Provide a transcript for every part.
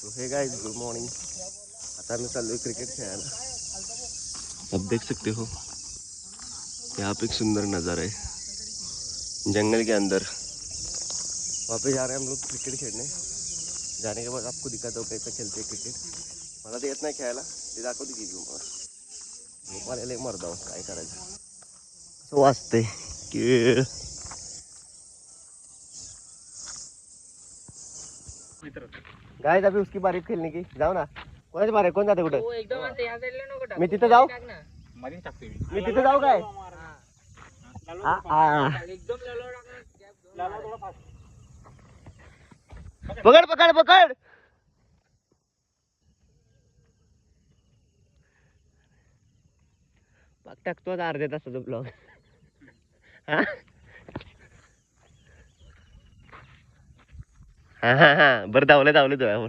तो hey guys good morning. आता मैं चल क्रिकेट खेलना। अब देख सकते हो यहाँ पे एक सुंदर नज़ारा है जंगल के अंदर। वहाँ पे जा रहे हैं हम लोग क्रिकेट खेलने। जाने के बाद आपको दिखाता हूँ कैसे खेलते हैं क्रिकेट। मला ते येत नाही खेळायला, ते दाखवते की मग झोपायला मरदा हो काय करायचं। असं वाजते की गाइस अभी उसकी बारी खेलने की। जाओ ना, कोणाची बारी? कोण जाते कुठे? मी तिथे जाऊ? मी तिथे जाऊ काय? पकड पकड पकड। टाकतो अर्ध्या तासाचा ब्लॉग। हा हा हा बरं धावलं तुझ्यावर।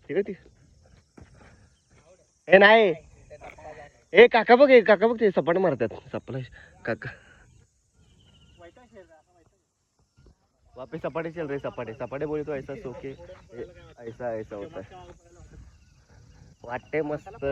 ठीक आहे हे नाही ए काका बघ ते सपाट मारतात सपला काका। वापस सपाटे चल रहे सपाटे बोले तो ऐसा सोके ऐसा ऐसा होता है। वाटते मस्त।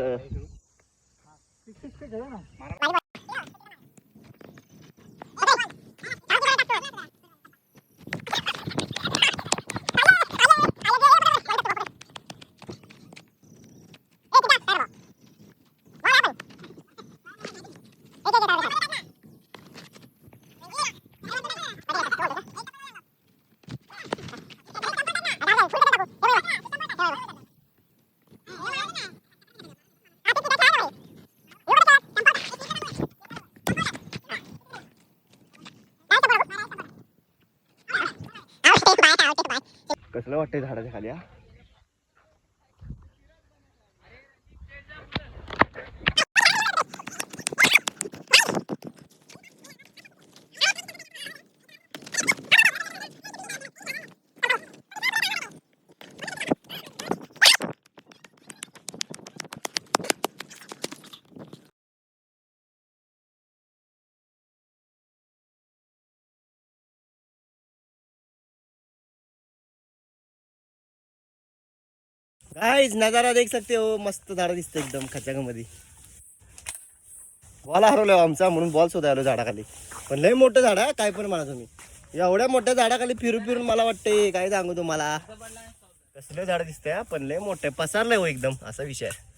कसलं वाटतंय झाडाच्या खाली। गाइस नजारा देख सकते हो, मस्त झाड दिसतं एकदम खचाकामध्ये। बॉल हरवला आमचा म्हणून बॉल शोधायला झाडाखाली। पण लय मोठं झाड आहे काय पण म्हणा तुम्ही। एवढ्या मोठ्या झाडाखाली फिरून मला वाटतंय काय सांगू तुम्हाला। कसलं झाड दिसतंय पण लय मोठं पसरलंय हो एकदम असा विषय आहे।